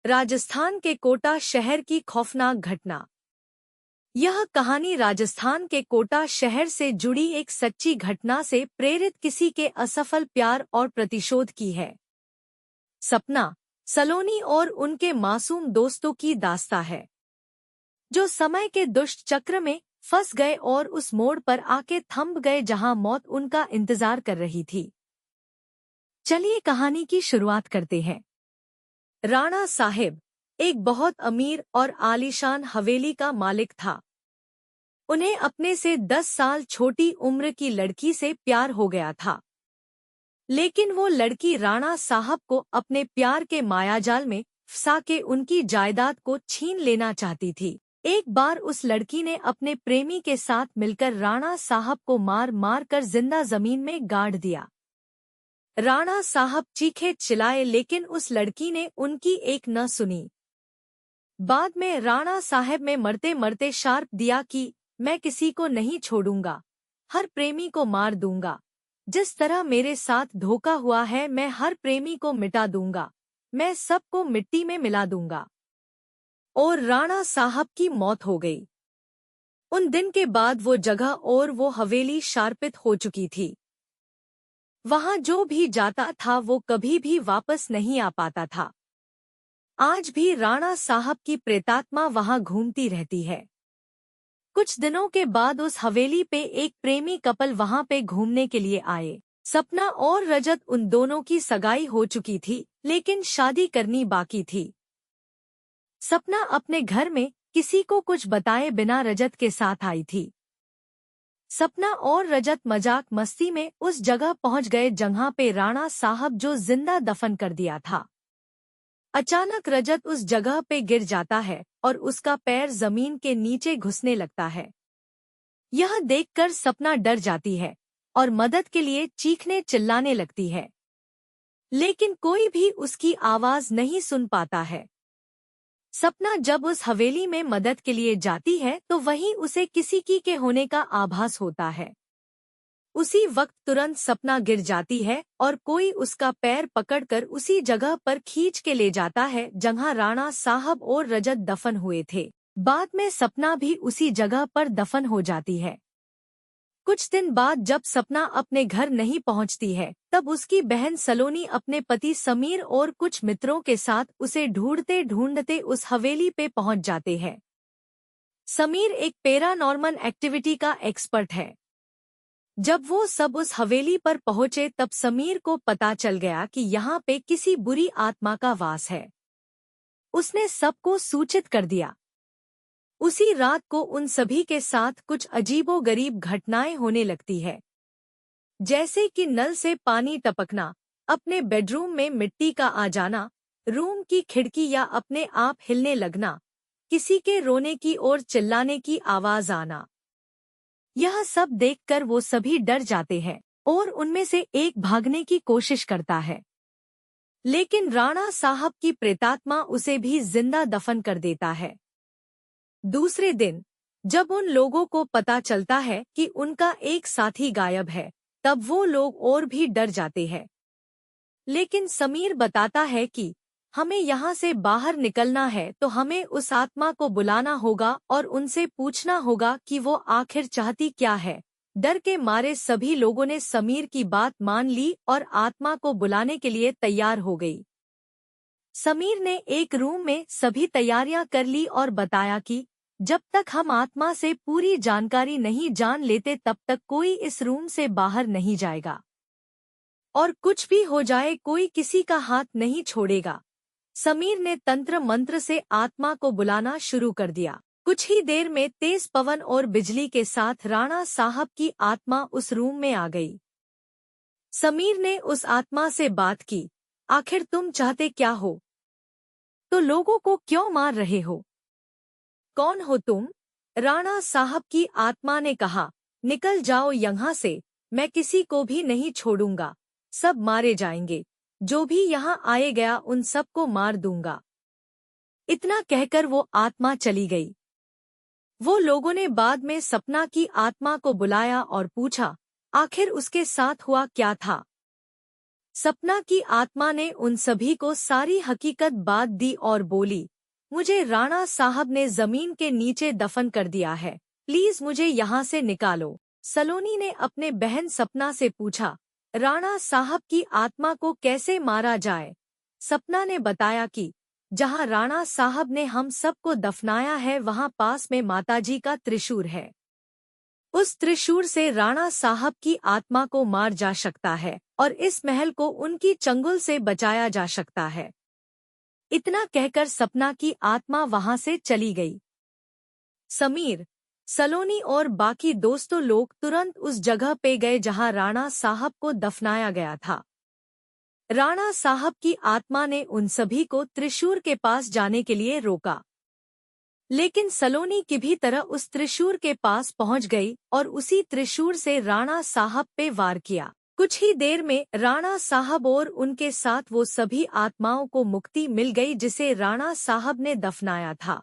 राजस्थान के कोटा शहर की खौफनाक घटना। यह कहानी राजस्थान के कोटा शहर से जुड़ी एक सच्ची घटना से प्रेरित किसी के असफल प्यार और प्रतिशोध की है। सपना, सलोनी और उनके मासूम दोस्तों की दास्तां है, जो समय के दुष्ट चक्र में फंस गए और उस मोड़ पर आके थम गए जहां मौत उनका इंतजार कर रही थी। चलिए कहानी की शुरुआत करते हैं। राणा साहिब एक बहुत अमीर और आलीशान हवेली का मालिक था। उन्हें अपने से 10 साल छोटी उम्र की लड़की से प्यार हो गया था, लेकिन वो लड़की राणा साहब को अपने प्यार के मायाजाल में फंसा के उनकी जायदाद को छीन लेना चाहती थी। एक बार उस लड़की ने अपने प्रेमी के साथ मिलकर राणा साहब को मार मार कर जिंदा जमीन में गाड़ दिया। राणा साहब चीखे चिल्लाए, लेकिन उस लड़की ने उनकी एक न सुनी। बाद में राणा साहब में मरते मरते शार्प दिया कि मैं किसी को नहीं छोड़ूंगा, हर प्रेमी को मार दूंगा। जिस तरह मेरे साथ धोखा हुआ है, मैं हर प्रेमी को मिटा दूंगा, मैं सबको मिट्टी में मिला दूंगा। और राणा साहब की मौत हो गई। उन दिन के बाद वो जगह और वो हवेली शार्पित हो चुकी थी। वहां जो भी जाता था वो कभी भी वापस नहीं आ पाता था। आज भी राणा साहब की प्रेतात्मा वहां घूमती रहती है। कुछ दिनों के बाद उस हवेली पे एक प्रेमी कपल वहां पे घूमने के लिए आए। सपना और रजत, उन दोनों की सगाई हो चुकी थी, लेकिन शादी करनी बाकी थी। सपना अपने घर में किसी को कुछ बताए बिना रजत के साथ आई थी। सपना और रजत मजाक मस्ती में उस जगह पहुंच गए जहां पे राणा साहब जो जिंदा दफन कर दिया था। अचानक रजत उस जगह पे गिर जाता है और उसका पैर जमीन के नीचे घुसने लगता है। यह देखकर सपना डर जाती है और मदद के लिए चीखने चिल्लाने लगती है, लेकिन कोई भी उसकी आवाज नहीं सुन पाता है। सपना जब उस हवेली में मदद के लिए जाती है तो वहीं उसे किसी के होने का आभास होता है। उसी वक्त तुरंत सपना गिर जाती है और कोई उसका पैर पकड़कर उसी जगह पर खींच के ले जाता है जहां राणा साहब और रजत दफन हुए थे। बाद में सपना भी उसी जगह पर दफन हो जाती है। कुछ दिन बाद जब सपना अपने घर नहीं पहुंचती है, तब उसकी बहन सलोनी अपने पति समीर और कुछ मित्रों के साथ उसे ढूंढते ढूंढते उस हवेली पे पहुंच जाते हैं। समीर एक पैरानॉर्मल एक्टिविटी का एक्सपर्ट है। जब वो सब उस हवेली पर पहुंचे तब समीर को पता चल गया कि यहाँ पे किसी बुरी आत्मा का वास है। उसने सबको सूचित कर दिया। उसी रात को उन सभी के साथ कुछ अजीबोगरीब घटनाएं होने लगती है, जैसे कि नल से पानी टपकना, अपने बेडरूम में मिट्टी का आ जाना, रूम की खिड़की या अपने आप हिलने लगना, किसी के रोने की और चिल्लाने की आवाज आना। यह सब देखकर वो सभी डर जाते हैं और उनमें से एक भागने की कोशिश करता है, लेकिन राणा साहब की प्रेतात्मा उसे भी जिंदा दफन कर देता है। दूसरे दिन जब उन लोगों को पता चलता है कि उनका एक साथी गायब है, तब वो लोग और भी डर जाते हैं। लेकिन समीर बताता है कि हमें यहाँ से बाहर निकलना है तो हमें उस आत्मा को बुलाना होगा और उनसे पूछना होगा कि वो आखिर चाहती क्या है। डर के मारे सभी लोगों ने समीर की बात मान ली और आत्मा को बुलाने के लिए तैयार हो गई। समीर ने एक रूम में सभी तैयारियां कर ली और बताया कि जब तक हम आत्मा से पूरी जानकारी नहीं जान लेते तब तक कोई इस रूम से बाहर नहीं जाएगा, और कुछ भी हो जाए कोई किसी का हाथ नहीं छोड़ेगा। समीर ने तंत्र मंत्र से आत्मा को बुलाना शुरू कर दिया। कुछ ही देर में तेज पवन और बिजली के साथ राणा साहब की आत्मा उस रूम में आ गई। समीर ने उस आत्मा से बात की, आखिर तुम चाहते क्या हो? तो लोगों को क्यों मार रहे हो? कौन हो तुम? राणा साहब की आत्मा ने कहा, निकल जाओ यहाँ से, मैं किसी को भी नहीं छोड़ूंगा, सब मारे जाएंगे, जो भी यहाँ आए गया उन सबको मार दूंगा। इतना कहकर वो आत्मा चली गई। वो लोगों ने बाद में सपना की आत्मा को बुलाया और पूछा, आखिर उसके साथ हुआ क्या था? सपना की आत्मा ने उन सभी को सारी हकीकत बात दी और बोली, मुझे राणा साहब ने जमीन के नीचे दफन कर दिया है, प्लीज मुझे यहाँ से निकालो। सलोनी ने अपने बहन सपना से पूछा, राणा साहब की आत्मा को कैसे मारा जाए? सपना ने बताया कि जहाँ राणा साहब ने हम सबको दफनाया है वहाँ पास में माताजी का त्रिशूल है। उस त्रिशूल से राणा साहब की आत्मा को मार जा सकता है और इस महल को उनकी चंगुल से बचाया जा सकता है। इतना कहकर सपना की आत्मा वहां से चली गई। समीर, सलोनी और बाकी दोस्तों लोग तुरंत उस जगह पे गए जहां राणा साहब को दफनाया गया था। राणा साहब की आत्मा ने उन सभी को त्रिशूल के पास जाने के लिए रोका, लेकिन सलोनी की भी तरह उस त्रिशूल के पास पहुंच गई और उसी त्रिशूल से राणा साहब पे वार किया। कुछ ही देर में राणा साहब और उनके साथ वो सभी आत्माओं को मुक्ति मिल गई जिसे राणा साहब ने दफनाया था।